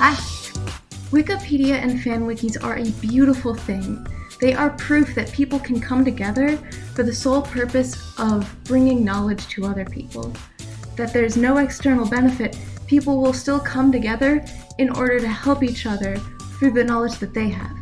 Ah! Wikipedia and fan wikis are a beautiful thing. They are proof that people can come together for the sole purpose of bringing knowledge to other people. That there's no external benefit, people will still come together in order to help each other through the knowledge that they have.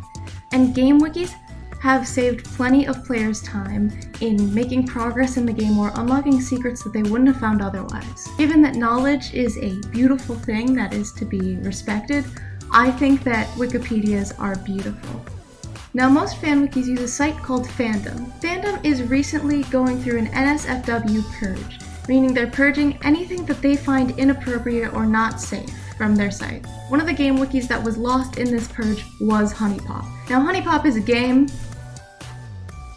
And game wikis have saved plenty of players' time in making progress in the game or unlocking secrets that they wouldn't have found otherwise. Given that knowledge is a beautiful thing that is to be respected, I think that Wikipedias are beautiful. Now, most fan wikis use a site called Fandom. Fandom is recently going through an NSFW purge, meaning they're purging anything that they find inappropriate or not safe from their site. One of the game wikis that was lost in this purge was HuniePop. Now, HuniePop is a game,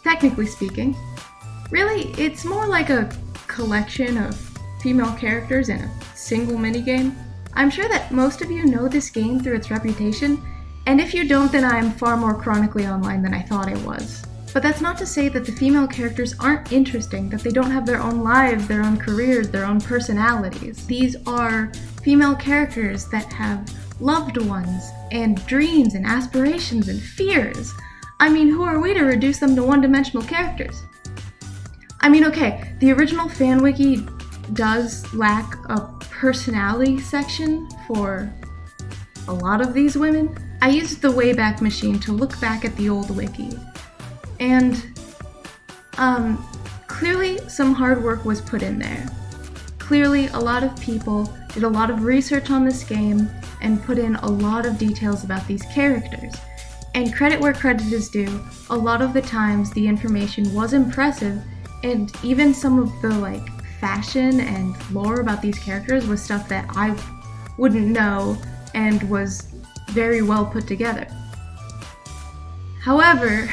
technically speaking. Really, it's more like a collection of female characters in a single minigame. I'm sure that most of you know this game through its reputation, and if you don't, then I'm far more chronically online than I thought I was. But that's not to say that the female characters aren't interesting, that they don't have their own lives, their own careers, their own personalities. These are female characters that have loved ones, and dreams, and aspirations, and fears. I mean, who are we to reduce them to one-dimensional characters? I mean, okay, the original fan wiki does lack a personality section for a lot of these women. I used the Wayback Machine to look back at the old wiki, and clearly some hard work was put in there. Clearly a lot of people did a lot of research on this game and put in a lot of details about these characters. And credit where credit is due, a lot of the times the information was impressive, and even some of the fashion and lore about these characters was stuff that I wouldn't know and was very well put together. However,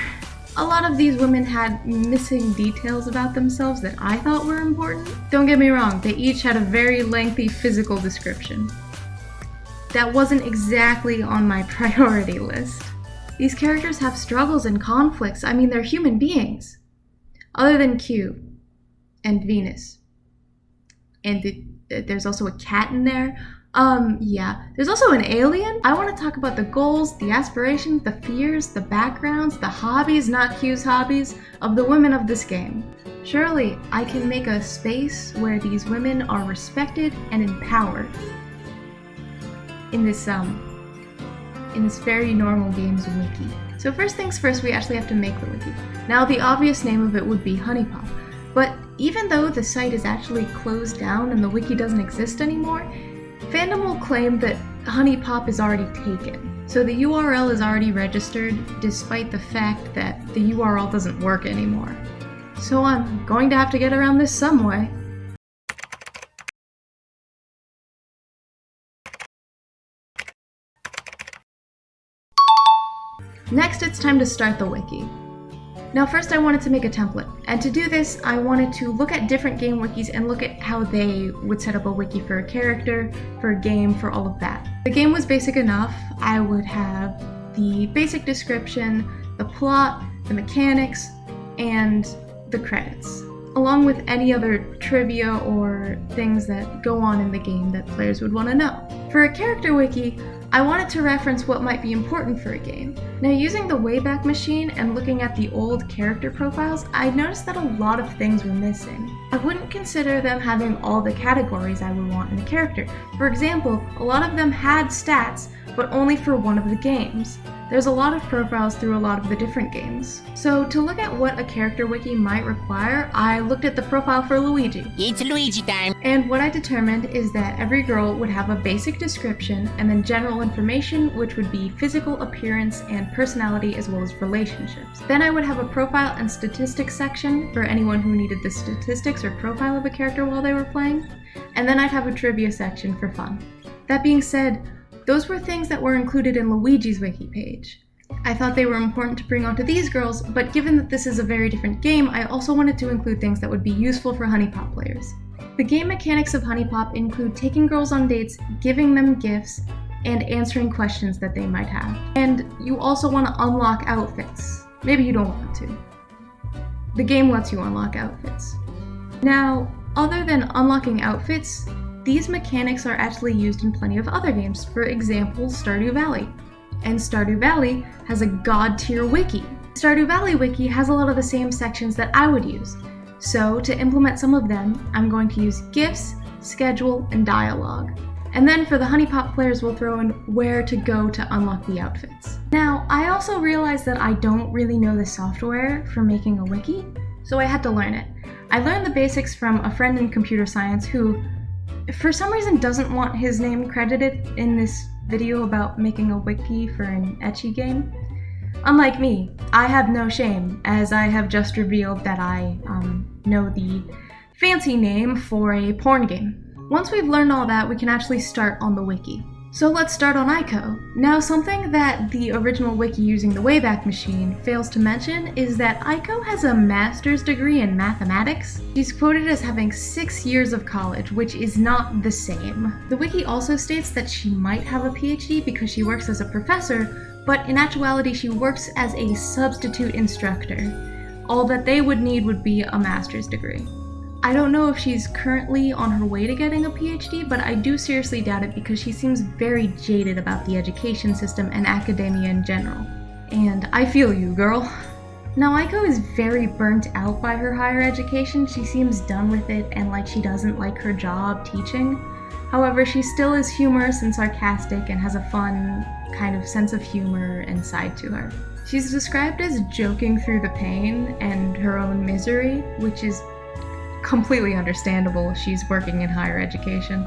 a lot of these women had missing details about themselves that I thought were important. Don't get me wrong, they each had a very lengthy physical description. That wasn't exactly on my priority list. These characters have struggles and conflicts. I mean, they're human beings. Other than Q and Venus. And there's also a cat in there. Yeah. There's also an alien. I want to talk about the goals, the aspirations, the fears, the backgrounds, the hobbies, not Q's hobbies, of the women of this game. Surely, I can make a space where these women are respected and empowered. In this very normal games wiki. So first things first, we actually have to make the wiki. Now, the obvious name of it would be HuniePop. But even though the site is actually closed down and the wiki doesn't exist anymore, Fandom will claim that HuniePop is already taken. So the URL is already registered, despite the fact that the URL doesn't work anymore. So I'm going to have to get around this some way. Next, it's time to start the wiki. Now first I wanted to make a template, and to do this I wanted to look at different game wikis and look at how they would set up a wiki for a character, for a game, for all of that. The game was basic enough. I would have the basic description, the plot, the mechanics, and the credits, along with any other trivia or things that go on in the game that players would want to know. For a character wiki, I wanted to reference what might be important for a game. Now, using the Wayback Machine and looking at the old character profiles, I noticed that a lot of things were missing. I wouldn't consider them having all the categories I would want in a character. For example, a lot of them had stats, but only for one of the games. There's a lot of profiles through a lot of the different games. So to look at what a character wiki might require, I looked at the profile for Luigi. It's Luigi time! And what I determined is that every girl would have a basic description and then general information, which would be physical appearance and personality as well as relationships. Then I would have a profile and statistics section for anyone who needed the statistics or profile of a character while they were playing. And then I'd have a trivia section for fun. That being said, those were things that were included in Luigi's wiki page. I thought they were important to bring onto these girls, but given that this is a very different game, I also wanted to include things that would be useful for HuniePop players. The game mechanics of HuniePop include taking girls on dates, giving them gifts, and answering questions that they might have. And you also want to unlock outfits. Maybe you don't want to. The game lets you unlock outfits. Now, other than unlocking outfits, these mechanics are actually used in plenty of other games, for example, Stardew Valley. And Stardew Valley has a god-tier wiki. Stardew Valley wiki has a lot of the same sections that I would use. So to implement some of them, I'm going to use gifts, schedule, and dialogue. And then for the HuniePop players, we'll throw in where to go to unlock the outfits. Now, I also realized that I don't really know the software for making a wiki, so I had to learn it. I learned the basics from a friend in computer science who, for some reason, doesn't want his name credited in this video about making a wiki for an ecchi game. Unlike me, I have no shame, as I have just revealed that I know the fancy name for a porn game. Once we've learned all that, we can actually start on the wiki. So let's start on Aiko. Now, something that the original wiki using the Wayback Machine fails to mention is that Aiko has a master's degree in mathematics. She's quoted as having 6 years of college, which is not the same. The wiki also states that she might have a PhD because she works as a professor, but in actuality she works as a substitute instructor. All that they would need would be a master's degree. I don't know if she's currently on her way to getting a PhD, but I do seriously doubt it because she seems very jaded about the education system and academia in general. And I feel you, girl. Now, Aiko is very burnt out by her higher education. She seems done with it and like she doesn't like her job teaching. However, she still is humorous and sarcastic and has a fun kind of sense of humor and side to her. She's described as joking through the pain and her own misery, which is completely understandable. She's working in higher education.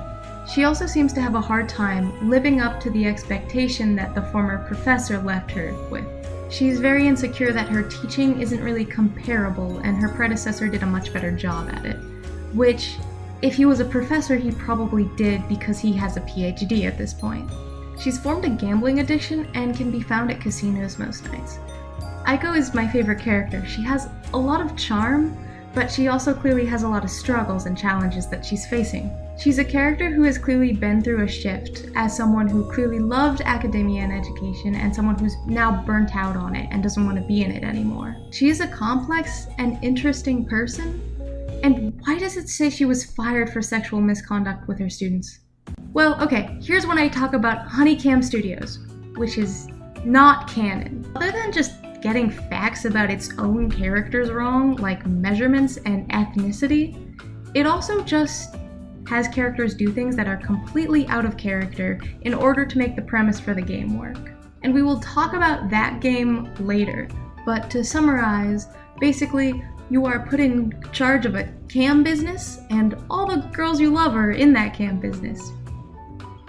She also seems to have a hard time living up to the expectation that the former professor left her with. She's very insecure that her teaching isn't really comparable and her predecessor did a much better job at it, which, if he was a professor, he probably did because he has a PhD at this point. She's formed a gambling addiction and can be found at casinos most nights. Aiko is my favorite character. She has a lot of charm, but she also clearly has a lot of struggles and challenges that she's facing. She's a character who has clearly been through a shift as someone who clearly loved academia and education and someone who's now burnt out on it and doesn't want to be in it anymore. She is a complex and interesting person. And why does it say she was fired for sexual misconduct with her students? Well, okay, here's when I talk about HunieCam Studios, which is not canon. Other than just getting facts about its own characters wrong, like measurements and ethnicity, it also just has characters do things that are completely out of character in order to make the premise for the game work. And we will talk about that game later, but to summarize, basically, you are put in charge of a cam business, and all the girls you love are in that cam business,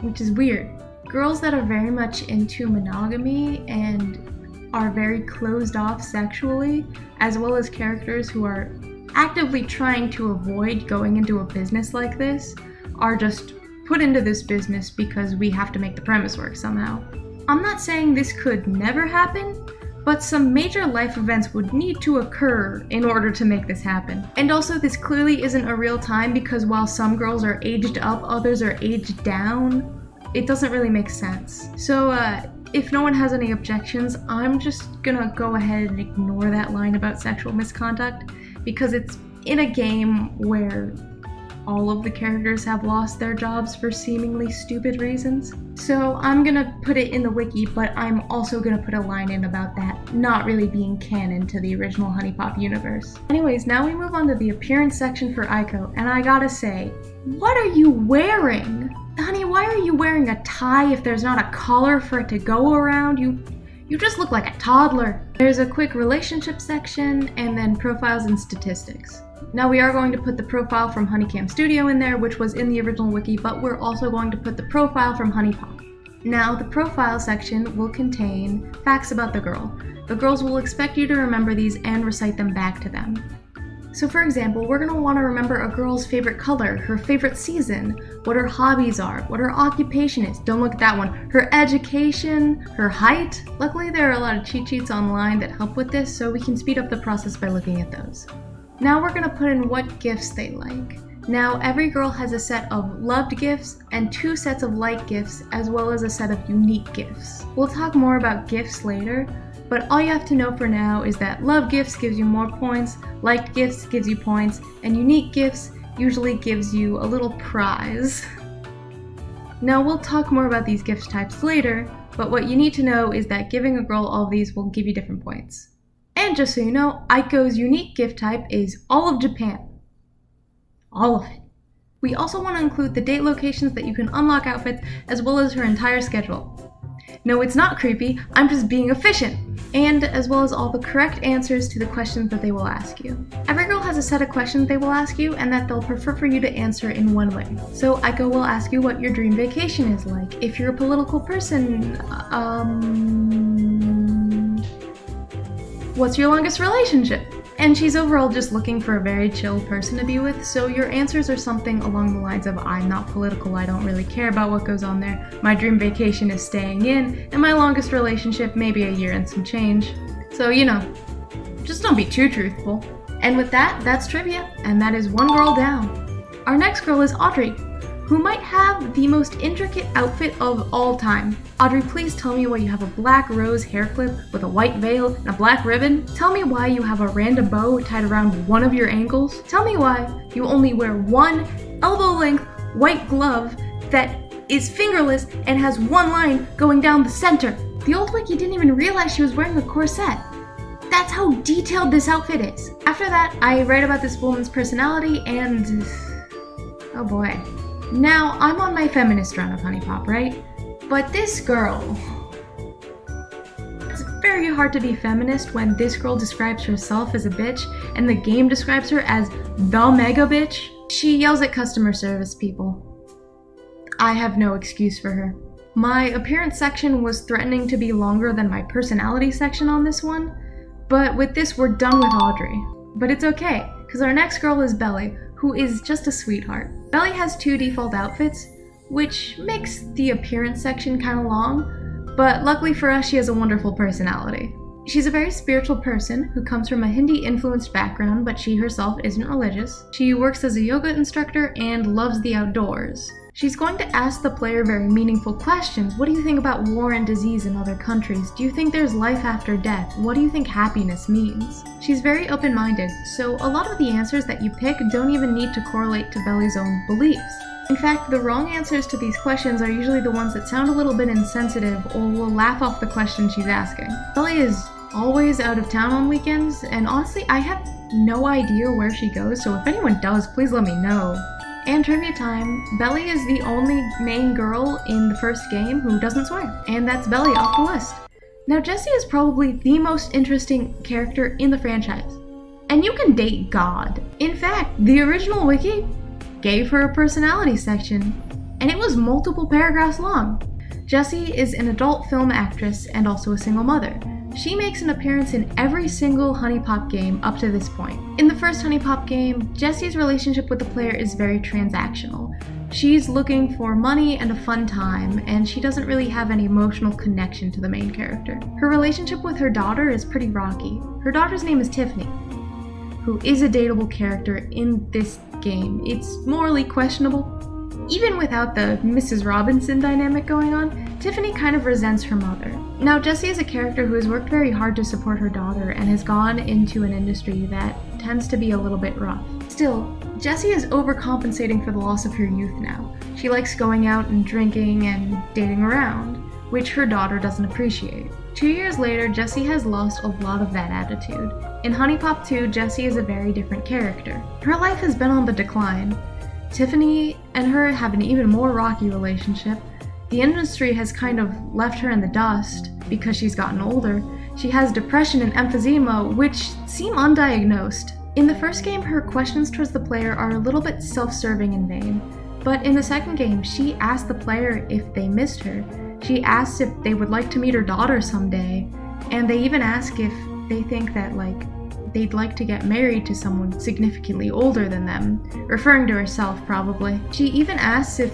which is weird. Girls that are very much into monogamy and are very closed off sexually, as well as characters who are actively trying to avoid going into a business like this, are just put into this business because we have to make the premise work somehow. I'm not saying this could never happen, but some major life events would need to occur in order to make this happen. And also, this clearly isn't a real time because while some girls are aged up, others are aged down. It doesn't really make sense. So, if no one has any objections, I'm just gonna go ahead and ignore that line about sexual misconduct because it's in a game where all of the characters have lost their jobs for seemingly stupid reasons. So I'm gonna put it in the wiki, but I'm also gonna put a line in about that not really being canon to the original HuniePop universe. Anyways, now we move on to the appearance section for Aiko, and I gotta say, what are you wearing? Honey, why are you wearing a tie if there's not a collar for it to go around? You just look like a toddler. There's a quick relationship section and then profiles and statistics. Now we are going to put the profile from HunieCam Studio in there, which was in the original wiki, but we're also going to put the profile from HuniePop. Now the profile section will contain facts about the girl. The girls will expect you to remember these and recite them back to them. So for example, we're going to want to remember a girl's favorite color, her favorite season, what her hobbies are, what her occupation is. Don't look at that one. Her education, her height. Luckily there are a lot of cheat sheets online that help with this, so we can speed up the process by looking at those. Now we're going to put in what gifts they like. Now every girl has a set of loved gifts and 2 sets of like gifts, as well as a set of unique gifts. We'll talk more about gifts later, but all you have to know for now is that love gifts gives you more points, liked gifts gives you points, and unique gifts usually gives you a little prize. Now we'll talk more about these gift types later, but what you need to know is that giving a girl all of these will give you different points. And just so you know, Aiko's unique gift type is all of Japan. All of it. We also want to include the date locations that you can unlock outfits, as well as her entire schedule. No, it's not creepy, I'm just being efficient! And as well as all the correct answers to the questions that they will ask you. Every girl has a set of questions they will ask you and that they'll prefer for you to answer in one way. So Aiko will ask you what your dream vacation is like. If you're a political person, what's your longest relationship? And she's overall just looking for a very chill person to be with, so your answers are something along the lines of, I'm not political, I don't really care about what goes on there, my dream vacation is staying in, and my longest relationship maybe a year and some change. So, you know, just don't be too truthful. And with that, that's trivia, and that is one girl down. Our next girl is Audrey, who might have the most intricate outfit of all time. Audrey, please tell me why you have a black rose hair clip with a white veil and a black ribbon. Tell me why you have a random bow tied around one of your ankles. Tell me why you only wear one elbow-length white glove that is fingerless and has one line going down the center. The old wiki didn't even realize she was wearing a corset. That's how detailed this outfit is. After that, I write about this woman's personality and... oh boy. Now, I'm on my feminist run of HuniePop, right? But this girl... it's very hard to be feminist when this girl describes herself as a bitch and the game describes her as the mega bitch. She yells at customer service people. I have no excuse for her. My appearance section was threatening to be longer than my personality section on this one, but with this we're done with Audrey. But it's okay, because our next girl is Belly, who is just a sweetheart. Belly has 2 default outfits, which makes the appearance section kinda long, but luckily for us she has a wonderful personality. She's a very spiritual person who comes from a Hindi-influenced background, but she herself isn't religious. She works as a yoga instructor and loves the outdoors. She's going to ask the player very meaningful questions. What do you think about war and disease in other countries? Do you think there's life after death? What do you think happiness means? She's very open-minded, so a lot of the answers that you pick don't even need to correlate to Belly's own beliefs. In fact, the wrong answers to these questions are usually the ones that sound a little bit insensitive or will laugh off the question she's asking. Belly is always out of town on weekends, and honestly, I have no idea where she goes, so if anyone does, please let me know. And trivia time, Belly is the only main girl in the first game who doesn't swear, and that's Belly off the list. Now Jessie is probably the most interesting character in the franchise, and you can date God. In fact, the original wiki gave her a personality section, and it was multiple paragraphs long. Jessie is an adult film actress and also a single mother. She makes an appearance in every single HuniePop game up to this point. In the first HuniePop game, Jessie's relationship with the player is very transactional. She's looking for money and a fun time, and she doesn't really have any emotional connection to the main character. Her relationship with her daughter is pretty rocky. Her daughter's name is Tiffany, who is a dateable character in this game. It's morally questionable. Even without the Mrs. Robinson dynamic going on, Tiffany kind of resents her mother. Now, Jessie is a character who has worked very hard to support her daughter and has gone into an industry that tends to be a little bit rough. Still, Jessie is overcompensating for the loss of her youth now. She likes going out and drinking and dating around, which her daughter doesn't appreciate. 2 years later, Jessie has lost a lot of that attitude. In HuniePop 2, Jessie is a very different character. Her life has been on the decline. Tiffany and her have an even more rocky relationship. The industry has kind of left her in the dust because she's gotten older. She has depression and emphysema, which seem undiagnosed. In the first game, her questions towards the player are a little bit self-serving and vain. But in the second game, she asked the player if they missed her. She asked if they would like to meet her daughter someday. And they even ask if they think that, they'd like to get married to someone significantly older than them, referring to herself probably. She even asks if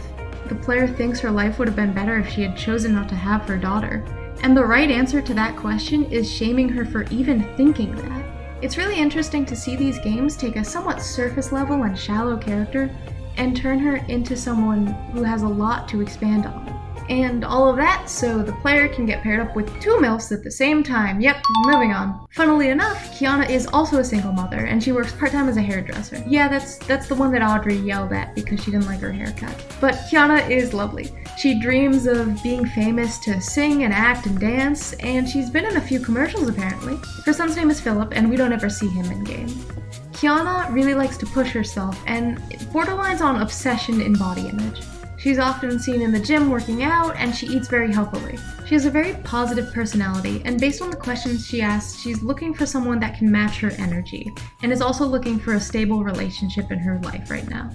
the player thinks her life would have been better if she had chosen not to have her daughter. And the right answer to that question is shaming her for even thinking that. It's really interesting to see these games take a somewhat surface level and shallow character and turn her into someone who has a lot to expand on. And all of that so the player can get paired up with 2 MILFs at the same time. Yep, moving on. Funnily enough, Kiana is also a single mother, and she works part-time as a hairdresser. Yeah, that's the one that Audrey yelled at because she didn't like her haircut. But Kiana is lovely. She dreams of being famous to sing and act and dance, and she's been in a few commercials apparently. Her son's name is Philip, and we don't ever see him in-game. Kiana really likes to push herself, and borderlines on obsession in body image. She's often seen in the gym working out, and she eats very healthily. She has a very positive personality, and based on the questions she asks, she's looking for someone that can match her energy, and is also looking for a stable relationship in her life right now.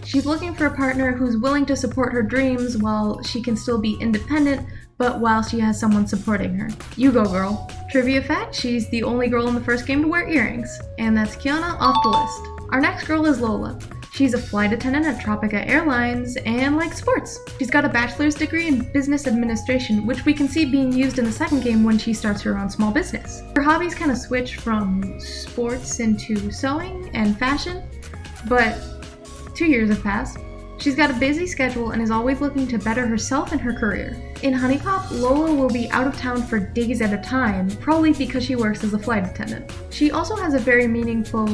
She's looking for a partner who's willing to support her dreams while she can still be independent, but while she has someone supporting her. You go, girl. Trivia fact, she's the only girl in the first game to wear earrings, and that's Kiana off the list. Our next girl is Lola. She's a flight attendant at Tropica Airlines and likes sports. She's got a bachelor's degree in business administration, which we can see being used in the second game when she starts her own small business. Her hobbies kind of switch from sports into sewing and fashion, but 2 years have passed. She's got a busy schedule and is always looking to better herself and her career. In HuniePop, Lola will be out of town for days at a time, probably because she works as a flight attendant. She also has a very meaningful,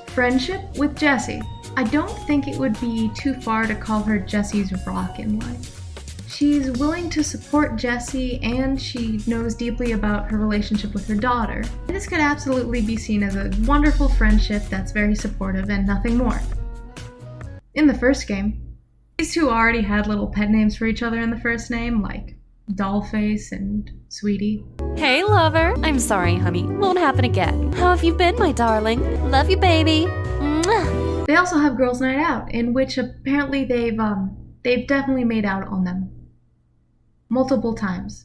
friendship with Jessie. I don't think it would be too far to call her Jessie's rock in life. She's willing to support Jessie, and she knows deeply about her relationship with her daughter. This could absolutely be seen as a wonderful friendship that's very supportive and nothing more. In the first game, these two already had little pet names for each other in the first name, like Dollface and Sweetie. Hey, lover. I'm sorry, honey. Won't happen again. How have you been, my darling? Love you, baby. Mwah. They also have Girls' Night Out, in which apparently they've definitely made out on them. Multiple times.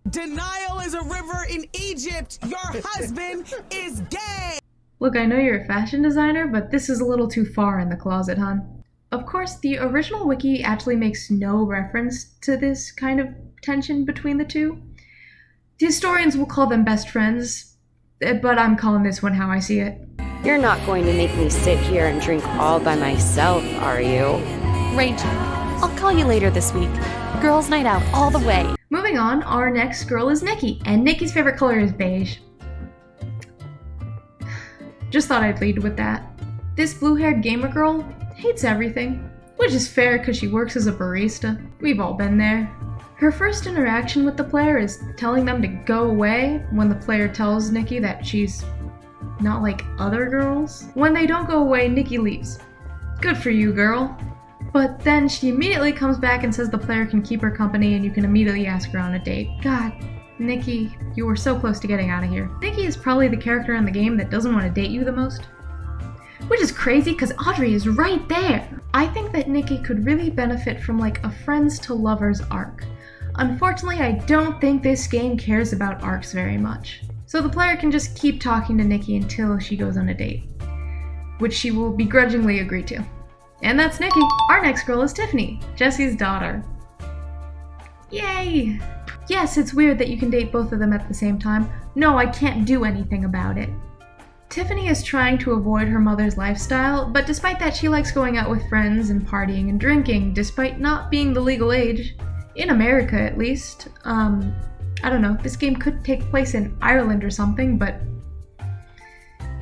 Denial is a river in Egypt. Your husband is gay. Look, I know you're a fashion designer, but this is a little too far in the closet, hon. Of course, the original wiki actually makes no reference to this kind of tension between the two. The historians will call them best friends, but I'm calling this one how I see it. You're not going to make me sit here and drink all by myself, are you? Rachel, I'll call you later this week. Girls' night out all the way. Moving on, our next girl is Nikki, and Nikki's favorite color is beige. Just thought I'd lead with that. This blue-haired gamer girl hates everything, which is fair because she works as a barista. We've all been there. Her first interaction with the player is telling them to go away when the player tells Nikki that she's not like other girls. When they don't go away, Nikki leaves. Good for you, girl. But then she immediately comes back and says the player can keep her company and you can immediately ask her on a date. God, Nikki, you were so close to getting out of here. Nikki is probably the character in the game that doesn't want to date you the most. Which is crazy because Audrey is right there. I think that Nikki could really benefit from like a friends to lovers arc. Unfortunately, I don't think this game cares about arcs very much. So the player can just keep talking to Nikki until she goes on a date, which she will begrudgingly agree to. And that's Nikki. Our next girl is Tiffany, Jessie's daughter. Yay! Yes, it's weird that you can date both of them at the same time. No, I can't do anything about it. Tiffany is trying to avoid her mother's lifestyle, but despite that she likes going out with friends and partying and drinking, despite not being the legal age. In America, at least. I don't know, this game could take place in Ireland or something, but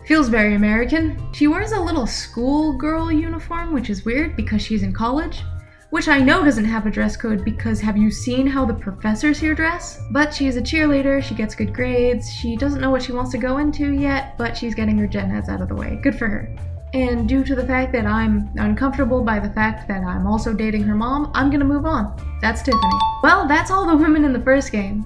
feels very American. She wears a little schoolgirl uniform, which is weird because she's in college, which I know doesn't have a dress code because have you seen how the professors here dress? But she's a cheerleader, she gets good grades, she doesn't know what she wants to go into yet, but she's getting her gen eds out of the way. Good for her. And due to the fact that I'm uncomfortable by the fact that I'm also dating her mom, I'm gonna move on. That's Tiffany. Well, that's all the women in the first game.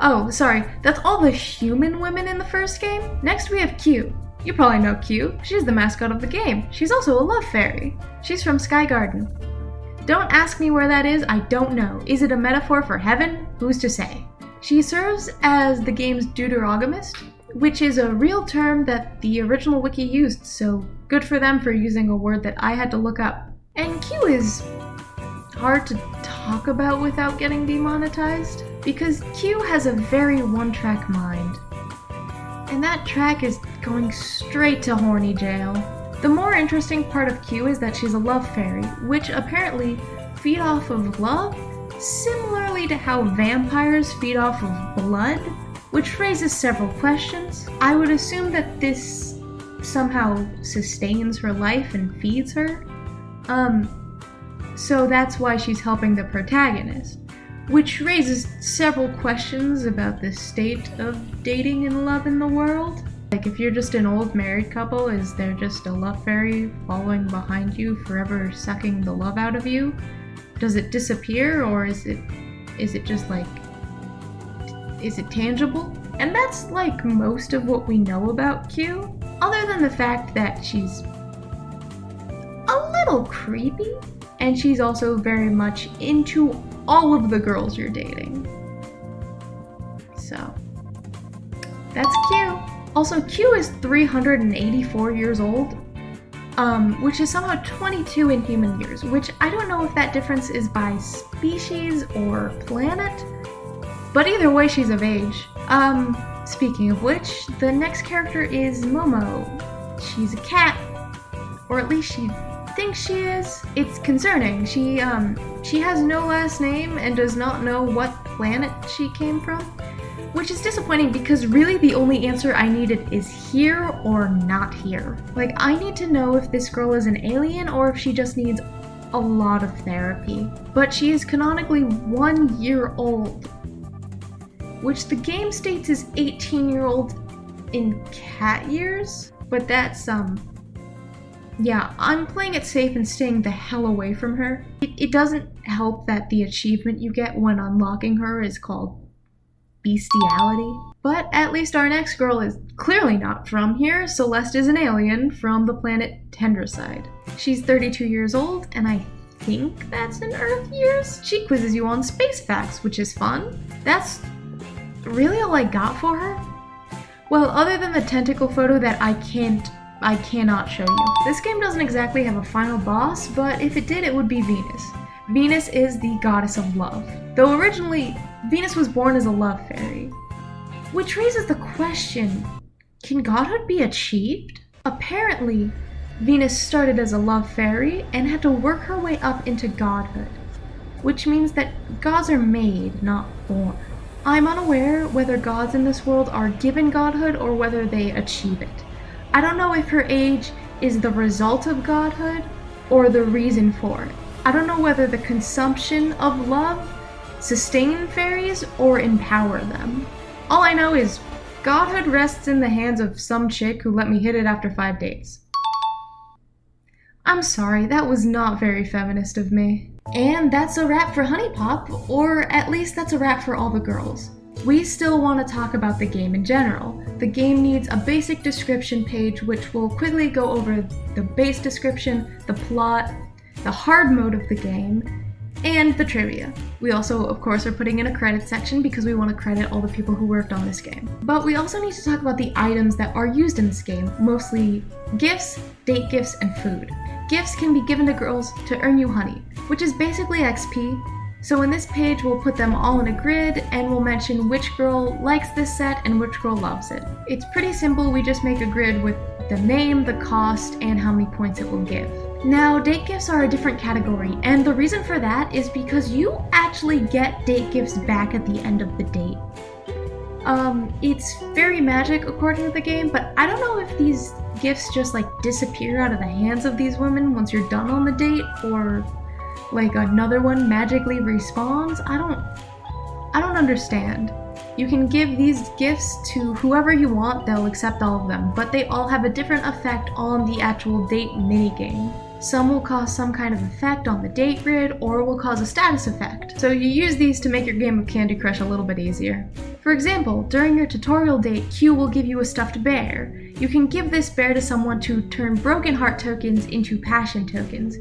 Oh, sorry, that's all the human women in the first game? Next we have Q. You probably know Q. She's the mascot of the game. She's also a love fairy. She's from Sky Garden. Don't ask me where that is, I don't know. Is it a metaphor for heaven? Who's to say? She serves as the game's deuterogamist, which is a real term that the original wiki used, so good for them for using a word that I had to look up. And Q is hard to talk about without getting demonetized, because Q has a very one-track mind. And that track is going straight to horny jail. The more interesting part of Q is that she's a love fairy, which apparently feed off of love, similarly to how vampires feed off of blood, which raises several questions. I would assume that this somehow sustains her life and feeds her. So that's why she's helping the protagonist, which raises several questions about the state of dating and love in the world. Like, if you're just an old married couple, is there just a love fairy following behind you, forever sucking the love out of you? Does it disappear, or is it just like, is it tangible? And that's like most of what we know about Q, other than the fact that she's a little creepy, and she's also very much into all of the girls you're dating. So, that's Q. Also, Q is 384 years old, which is somehow 22 in human years, which I don't know if that difference is by species or planet, but either way, she's of age. Speaking of which, the next character is Momo. She's a cat, or at least she thinks she is. It's concerning. She has no last name and does not know what planet she came from, which is disappointing because really the only answer I needed is here or not here. Like, I need to know if this girl is an alien or if she just needs a lot of therapy. But she is canonically 1 year old, which the game states is 18-year-old in cat years, but that's, yeah, I'm playing it safe and staying the hell away from her. It doesn't help that the achievement you get when unlocking her is called bestiality. But at least our next girl is clearly not from here. Celeste is an alien from the planet Tenderside. She's 32 years old, and I think that's in Earth years. She quizzes you on space facts, which is fun. That's really all I got for her. Well, other than the tentacle photo that I cannot show you. This game doesn't exactly have a final boss, but if it did, it would be Venus. Venus is the goddess of love, though originally Venus was born as a love fairy. Which raises the question, can godhood be achieved? Apparently, Venus started as a love fairy and had to work her way up into godhood, which means that gods are made, not born. I'm unaware whether gods in this world are given godhood or whether they achieve it. I don't know if her age is the result of godhood or the reason for it. I don't know whether the consumption of love sustain fairies or empower them. All I know is godhood rests in the hands of some chick who let me hit it after 5 days. I'm sorry, that was not very feminist of me. And that's a wrap for HuniePop, or at least that's a wrap for all the girls. We still want to talk about the game in general. The game needs a basic description page which will quickly go over the base description, the plot, the hard mode of the game, and the trivia. We also, of course, are putting in a credit section because we want to credit all the people who worked on this game. But we also need to talk about the items that are used in this game, mostly gifts, date gifts, and food. Gifts can be given to girls to earn you honey, which is basically XP. So in this page, we'll put them all in a grid and we'll mention which girl likes this set and which girl loves it. It's pretty simple, we just make a grid with the name, the cost, and how many points it will give. Now, date gifts are a different category, and the reason for that is because you actually get date gifts back at the end of the date. It's very magic according to the game, but I don't know if these gifts just like disappear out of the hands of these women once you're done on the date, or like another one magically respawns. I don't understand. You can give these gifts to whoever you want, they'll accept all of them, but they all have a different effect on the actual date minigame. Some will cause some kind of effect on the date grid, or will cause a status effect. So you use these to make your game of Candy Crush a little bit easier. For example, during your tutorial date, Q will give you a stuffed bear. You can give this bear to someone to turn broken heart tokens into passion tokens.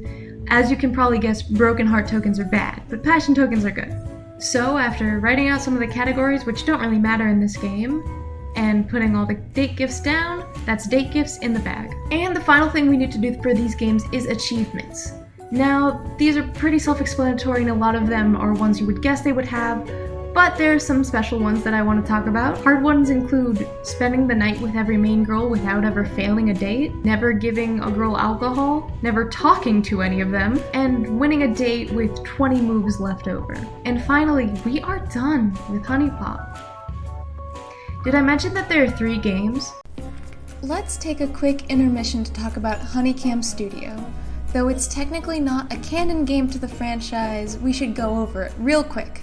As you can probably guess, broken heart tokens are bad, but passion tokens are good. So after writing out some of the categories which don't really matter in this game, and putting all the date gifts down, that's date gifts in the bag. And the final thing we need to do for these games is achievements. Now, these are pretty self-explanatory and a lot of them are ones you would guess they would have, But there are some special ones that I want to talk about. Hard ones include spending the night with every main girl without ever failing a date, never giving a girl alcohol, never talking to any of them, and winning a date with 20 moves left over. And finally, we are done with HuniePop. Did I mention that there are 3 games? Let's take a quick intermission to talk about HunieCam Studio. Though it's technically not a canon game to the franchise, we should go over it real quick.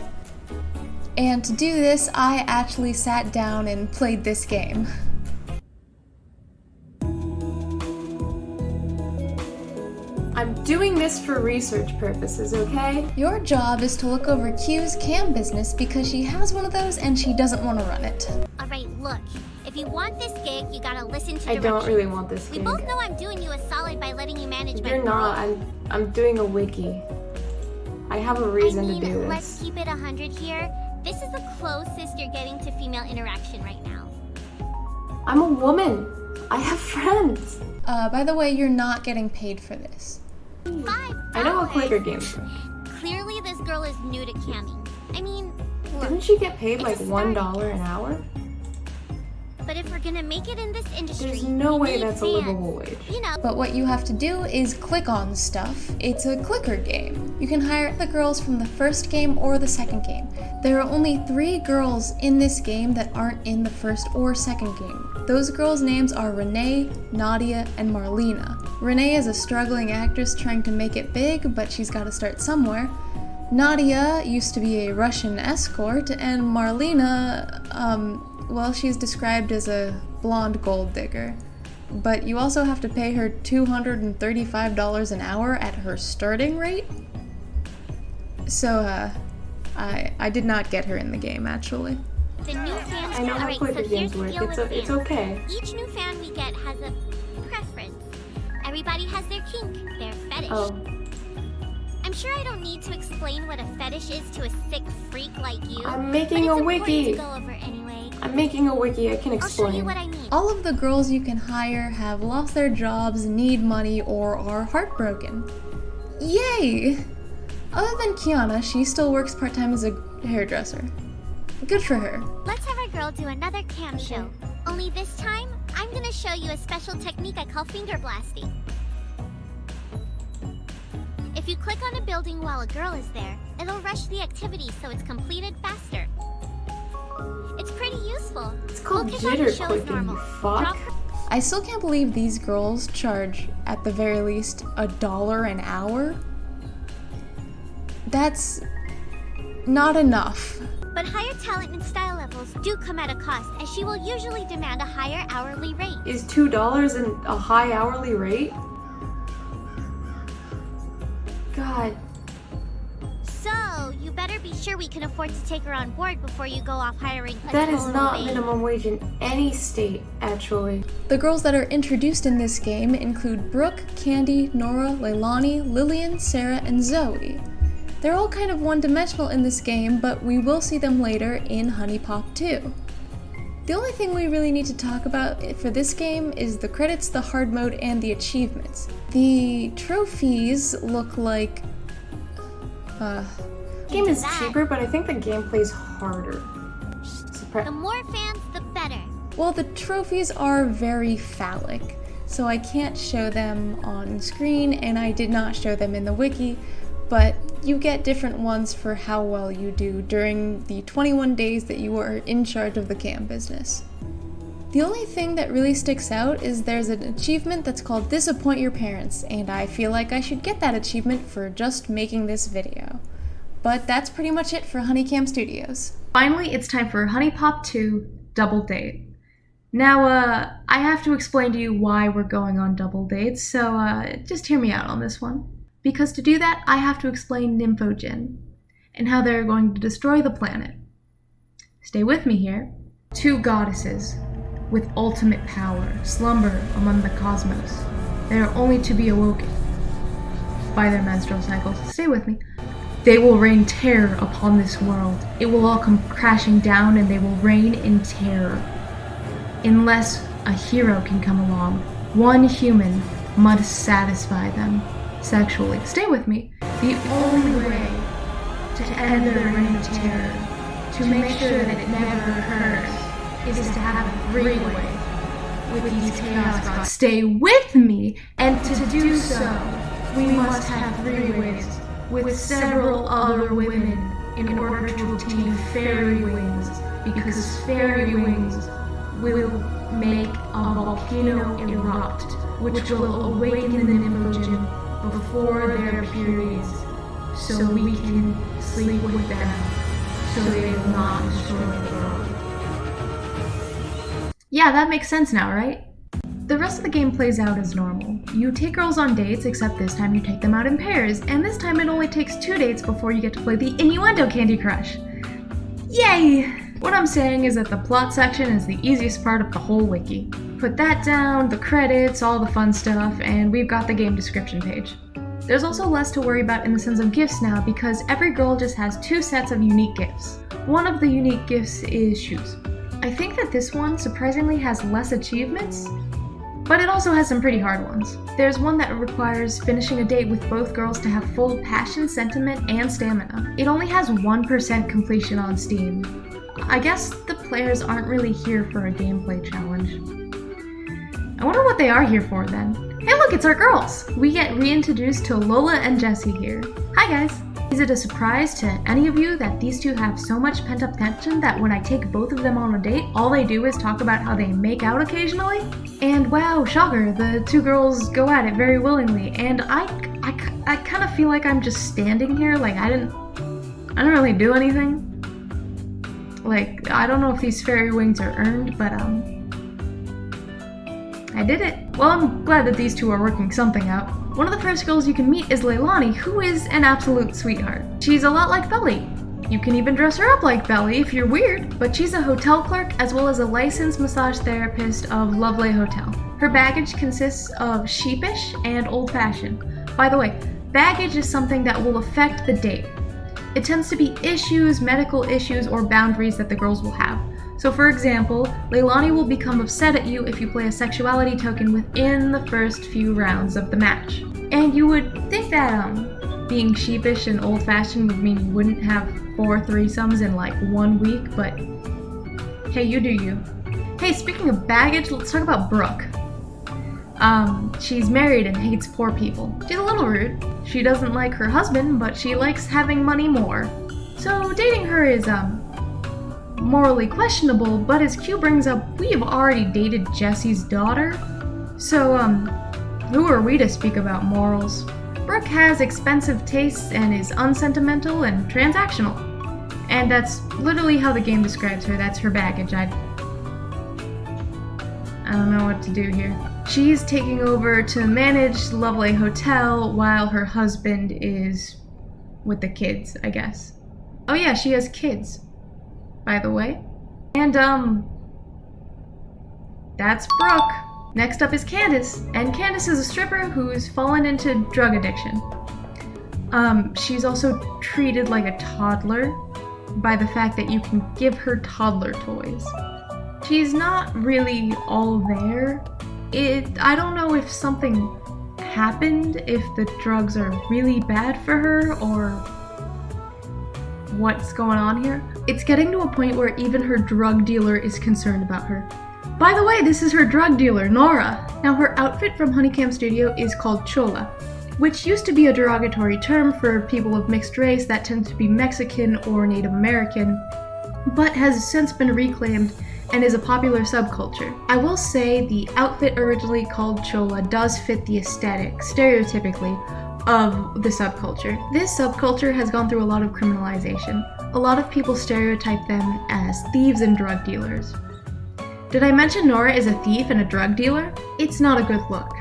And to do this, I actually sat down and played this game. I'm doing this for research purposes, okay? Your job is to look over Q's cam business because she has one of those and she doesn't want to run it. Alright, look. If you want this gig, you gotta listen to I don't really want this We gig. both know I'm doing you a solid by letting you manage my You're not. I'm doing a wiki. I have a reason to do this. Let's keep it 100 here. This is the closest you're getting to female interaction right now. I'm a woman. I have friends. By the way, you're not getting paid for this. $5. I know how clicker games are. Clearly this girl is new to camming. I mean, look, Didn't she get paid it's like a start, $1 an hour? But if we're gonna make it in this industry, There's no we way need that's a fans. livable wage. You know, But what you have to do is click on stuff. It's a clicker game. You can hire the girls from the first game or the second game. There are only 3 girls in this game that aren't in the first or second game. Those girls' names are Renee, Nadia, and Marlena. Renee is a struggling actress trying to make it big, but she's gotta start somewhere. Nadia used to be a Russian escort, and Marlena, well, she's described as a blonde gold digger. But you also have to pay her $235 an hour at her starting rate. So, I did not get her in the game, actually. the new fans. I know how Alright, clicker so games here's the work. deal with It's fans. okay. Each new fan we get has a preference. Everybody has their kink, their fetish. Oh. I'm sure I don't need to explain what a fetish is to a sick freak like you. I'm but making it's a important wiki. to go over anyway. I'm making a wiki. I can I'll show you explain. what I mean. All of the girls you can hire have lost their jobs, need money, or are heartbroken. Yay! Other than Kiana, she still works part-time as a hairdresser. Good for her. Let's have our girl do another cam show. Only this time, I'm gonna show you a special technique I call finger blasting. If you click on a building while a girl is there, it'll rush the activity so it's completed faster. It's pretty useful. It's called Focus on the jitter show as clicking, normal. you fuck. Drop I still can't believe these girls charge, at the very least, $1 an hour. That's not enough. But higher talent and style levels do come at a cost, as she will usually demand a higher hourly rate. Is $2 a high hourly rate? God. So, you better be sure we can afford to take her on board before you go off hiring a That is total not babe. minimum wage in any state, actually. The girls that are introduced in this game include Brooke, Candy, Nora, Leilani, Lillian, Sarah, and Zoe. They're all kind of one-dimensional in this game, but we will see them later in HuniePop 2. The only thing we really need to talk about for this game is the credits, the hard mode, and the achievements. The trophies look like... The game is That- cheaper, but I think the gameplay's harder. The more fans, the better. Well, the trophies are very phallic, so I can't show them on screen, and I did not show them in the wiki, but you get different ones for how well you do during the 21 days that you are in charge of the cam business. The only thing that really sticks out is there's an achievement that's called Disappoint Your Parents, and I feel like I should get that achievement for just making this video. But that's pretty much it for HunieCam Studios. Finally, it's time for HuniePop 2 Double Date. Now, I have to explain to you why we're going on double dates, so just hear me out on this one. Because to do that, I have to explain Nymphogen and how they're going to destroy the planet. Stay with me here. 2 goddesses with ultimate power slumber among the cosmos. They are only to be awoken by their menstrual cycles. Stay with me. They will rain terror upon this world. It will all come crashing down and they will reign in terror. Unless a hero can come along, one human must satisfy them sexually. Stay with me. The only way to end their reign of terror, to make sure that it never occurs is to have a three-way with these chaos gods stay with me, and to do so, we must have three-ways with several other women in order to obtain fairy wings, because fairy wings will make a volcano erupt, which will awaken the Nymphogen before their periods, so we can sleep with them, so they will not destroy the world. Yeah, that makes sense now, right? The rest of the game plays out as normal. You take girls on dates, except this time you take them out in pairs, and this time it only takes 2 dates before you get to play the Innuendo Candy Crush. Yay! What I'm saying is that the plot section is the easiest part of the whole wiki. Put that down, the credits, all the fun stuff, and we've got the game description page. There's also less to worry about in the sense of gifts now, because every girl just has 2 sets of unique gifts. One of the unique gifts is shoes. I think that this one surprisingly has less achievements, but it also has some pretty hard ones. There's one that requires finishing a date with both girls to have full passion, sentiment, and stamina. It only has 1% completion on Steam. I guess the players aren't really here for a gameplay challenge. I wonder what they are here for then. Hey look, it's our girls! We get reintroduced to Lola and Jessie here. Hi guys! Is it a surprise to any of you that these two have so much pent-up tension that when I take both of them on a date, all they do is talk about how they make out occasionally? And wow, shocker, the 2 girls go at it very willingly, and I kind of feel like I'm just standing here, like I didn't really do anything. Like, I don't know if these fairy wings are earned, but I did it. Well, I'm glad that these two are working something out. One of the first girls you can meet is Leilani, who is an absolute sweetheart. She's a lot like Belly. You can even dress her up like Belly if you're weird, but she's a hotel clerk as well as a licensed massage therapist of Lovely Hotel. Her baggage consists of sheepish and old-fashioned. By the way, baggage is something that will affect the date. It tends to be issues, medical issues, or boundaries that the girls will have. So for example, Leilani will become upset at you if you play a sexuality token within the first few rounds of the match. And you would think that being sheepish and old-fashioned would mean you wouldn't have 4 threesomes in like 1 week, but hey, you do you. Hey, speaking of baggage, let's talk about Brooke. She's married and hates poor people. She's a little rude. She doesn't like her husband, but she likes having money more. So dating her is, morally questionable, but as Q brings up, we have already dated Jessie's daughter. So, who are we to speak about morals? Brooke has expensive tastes and is unsentimental and transactional. And that's literally how the game describes her. That's her baggage. I don't know what to do here. She's taking over to manage Lovely Hotel while her husband is with the kids, I guess. Oh yeah, she has kids, by the way. And that's Brooke. Next up is Candace, and Candace is a stripper who's fallen into drug addiction. She's also treated like a toddler by the fact that you can give her toddler toys. She's not really all there. I don't know if something happened, if the drugs are really bad for her, or what's going on here. It's getting to a point where even her drug dealer is concerned about her. By the way, this is her drug dealer, Nora. Now her outfit from HunieCam Studio is called Chola, which used to be a derogatory term for people of mixed race that tend to be Mexican or Native American, but has since been reclaimed and is a popular subculture. I will say the outfit originally called Chola does fit the aesthetic, stereotypically, of the subculture. This subculture has gone through a lot of criminalization. A lot of people stereotype them as thieves and drug dealers. Did I mention Nora is a thief and a drug dealer? It's not a good look.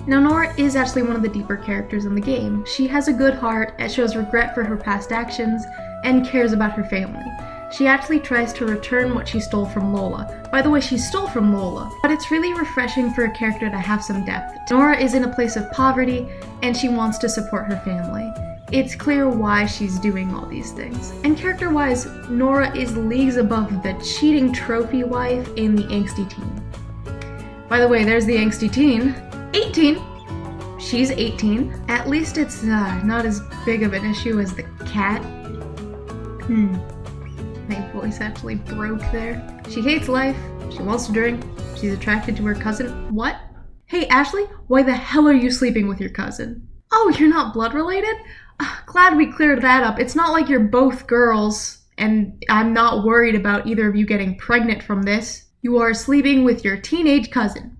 Now Nora is actually one of the deeper characters in the game. She has a good heart, and shows regret for her past actions, and cares about her family. She actually tries to return what she stole from Lola. By the way, she stole from Lola, but it's really refreshing for a character to have some depth. Nora is in a place of poverty, and she wants to support her family. It's clear why she's doing all these things. And character-wise, Nora is leagues above the cheating trophy wife and the angsty teen. By the way, there's the angsty teen. 18! She's 18. At least it's not as big of an issue as the cat. My voice actually broke there. She hates life. She wants to drink. She's attracted to her cousin. What? Hey, Ashley, why the hell are you sleeping with your cousin? Oh, you're not blood related? Glad we cleared that up. It's not like you're both girls, and I'm not worried about either of you getting pregnant from this. You are sleeping with your teenage cousin.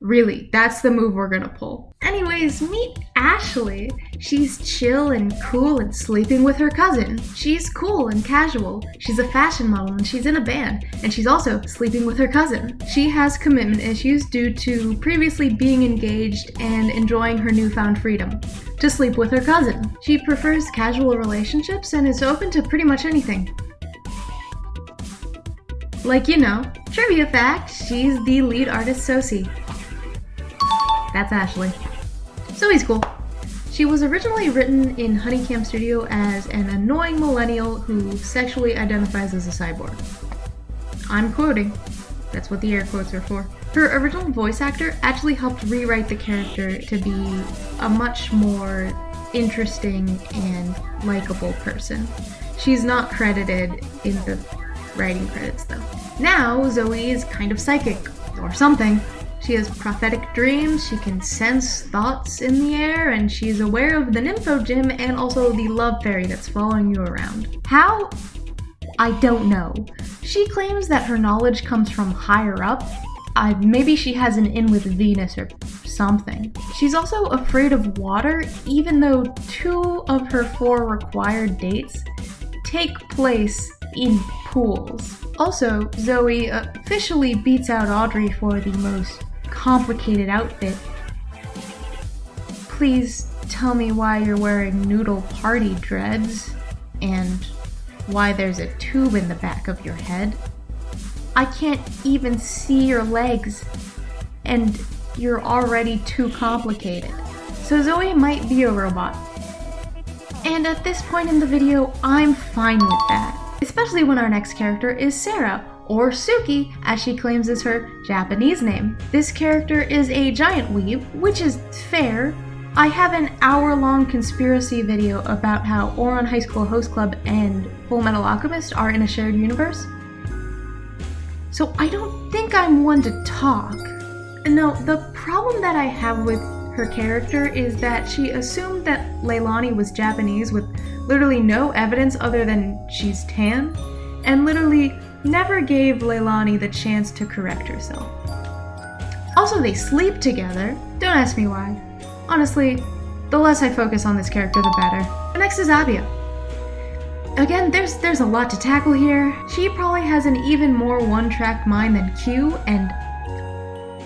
Really, that's the move we're gonna pull. Anyways, meet Ashley. She's chill and cool and sleeping with her cousin. She's cool and casual. She's a fashion model and she's in a band. And she's also sleeping with her cousin. She has commitment issues due to previously being engaged and enjoying her newfound freedom to sleep with her cousin. She prefers casual relationships and is open to pretty much anything. Like, you know, trivia fact, she's the lead artist Sosie. That's Ashley. Zoe's cool. She was originally written in HunieCam Studio as an annoying millennial who sexually identifies as a cyborg. I'm quoting. That's what the air quotes are for. Her original voice actor actually helped rewrite the character to be a much more interesting and likable person. She's not credited in the writing credits though. Now, Zoe is kind of psychic, or something. She has prophetic dreams, she can sense thoughts in the air, and she's aware of the Nympho Gym and also the love fairy that's following you around. How? I don't know. She claims that her knowledge comes from higher up. Maybe she has an in with Venus or something. She's also afraid of water, even though 2 of her 4 required dates take place in pools. Also, Zoe officially beats out Audrey for the most complicated outfit. Please tell me why you're wearing noodle party dreads and why there's a tube in the back of your head. I can't even see your legs and you're already too complicated. So Zoe might be a robot. And at this point in the video, I'm fine with that. Especially when our next character is Sarah, or Suki, as she claims is her Japanese name. This character is a giant weeb, which is fair. I have an hour-long conspiracy video about how Ouran High School Host Club and Full Metal Alchemist are in a shared universe. So I don't think I'm one to talk. No, the problem that I have with her character is that she assumed that Leilani was Japanese with literally no evidence other than she's tan, and literally never gave Leilani the chance to correct herself. Also, they sleep together. Don't ask me why. Honestly, the less I focus on this character, the better. Next is Abia. Again, there's a lot to tackle here. She probably has an even more one-track mind than Q, and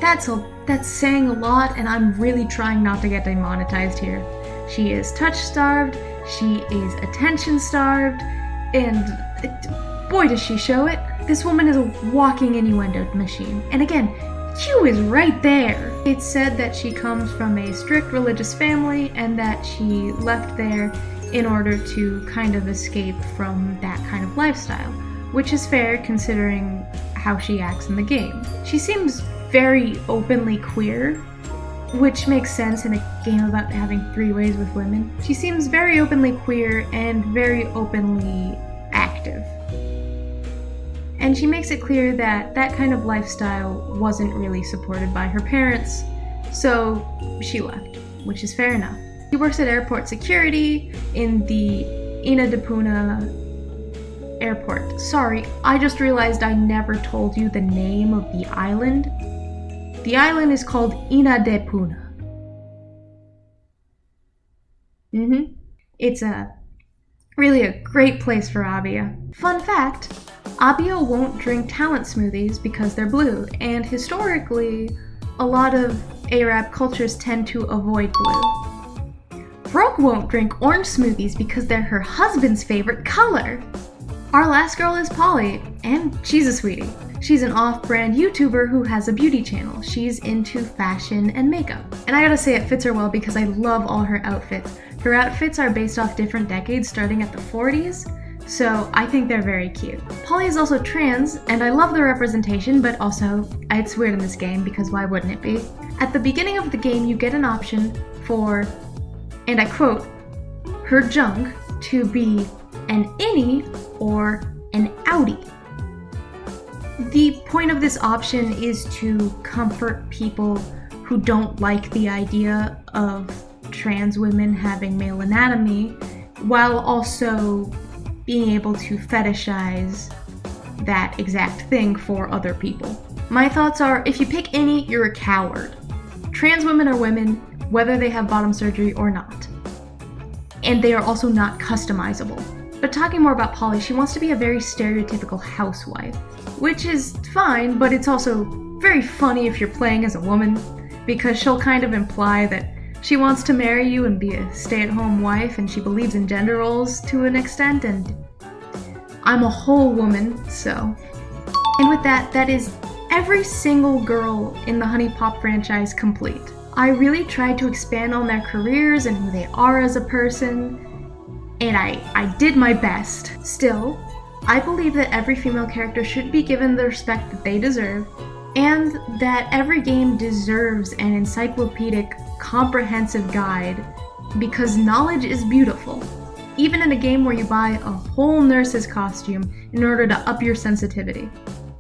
that's saying a lot, and I'm really trying not to get demonetized here. She is touch-starved, she is attention-starved, and boy does she show it. This woman is a walking innuendo machine. And again, Q is right there. It's said that she comes from a strict religious family and that she left there in order to kind of escape from that kind of lifestyle, which is fair considering how she acts in the game. She seems very openly queer, which makes sense in a game about having 3 ways with women. She seems very openly queer and very openly active. And she makes it clear that that kind of lifestyle wasn't really supported by her parents, so she left, which is fair enough. She works at airport security in the Ina de Puna airport. Sorry, I just realized I never told you the name of the island. The island is called Ina de Puna. It's really a great place for Abia. Fun fact, Abia won't drink talent smoothies because they're blue, and historically, a lot of Arab cultures tend to avoid blue. Brooke won't drink orange smoothies because they're her husband's favorite color. Our last girl is Polly, and she's a sweetie. She's an off-brand YouTuber who has a beauty channel. She's into fashion and makeup. And I gotta say it fits her well because I love all her outfits. Her outfits are based off different decades starting at the 40s, so I think they're very cute. Polly is also trans, and I love the representation, but also, it's weird in this game because why wouldn't it be? At the beginning of the game, you get an option for, and I quote, her junk to be an innie or an outie. The point of this option is to comfort people who don't like the idea of trans women having male anatomy, while also being able to fetishize that exact thing for other people. My thoughts are, if you pick any, you're a coward. Trans women are women, whether they have bottom surgery or not. And they are also not customizable. But talking more about Polly, she wants to be a very stereotypical housewife, which is fine, but it's also very funny if you're playing as a woman, because she'll kind of imply that she wants to marry you and be a stay-at-home wife, and she believes in gender roles to an extent, and I'm a whole woman, so. And with that, that is every single girl in the HuniePop franchise complete. I really tried to expand on their careers and who they are as a person, and I did my best. Still, I believe that every female character should be given the respect that they deserve, and that every game deserves an encyclopedic, comprehensive guide, because knowledge is beautiful. Even in a game where you buy a whole nurse's costume in order to up your sensitivity.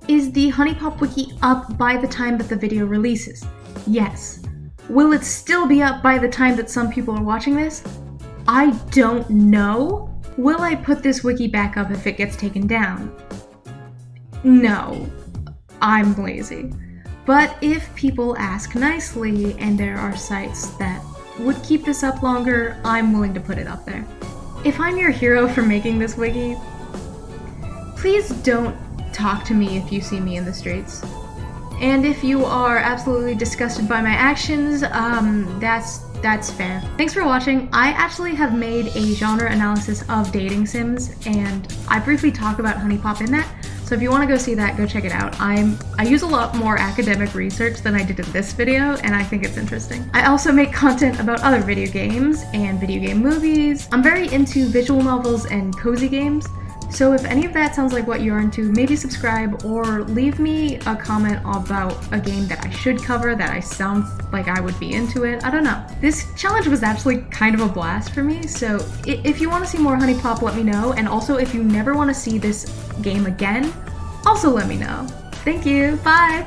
Is the HuniePop Wiki up by the time that the video releases? Yes. Will it still be up by the time that some people are watching this? I don't know. Will I put this wiki back up if it gets taken down? No. I'm lazy. But if people ask nicely and there are sites that would keep this up longer, I'm willing to put it up there. If I'm your hero for making this wiki, please don't talk to me if you see me in the streets. And if you are absolutely disgusted by my actions, that's fair. Thanks for watching. I actually have made a genre analysis of dating sims, and I briefly talk about HuniePop in that. So if you want to go see that, go check it out. I use a lot more academic research than I did in this video, and I think it's interesting. I also make content about other video games and video game movies. I'm very into visual novels and cozy games. So if any of that sounds like what you're into, maybe subscribe or leave me a comment about a game that I should cover that I sound like I would be into it. I don't know. This challenge was actually kind of a blast for me, so if you want to see more HuniePop, let me know. And also, if you never want to see this game again, also let me know. Thank you. Bye!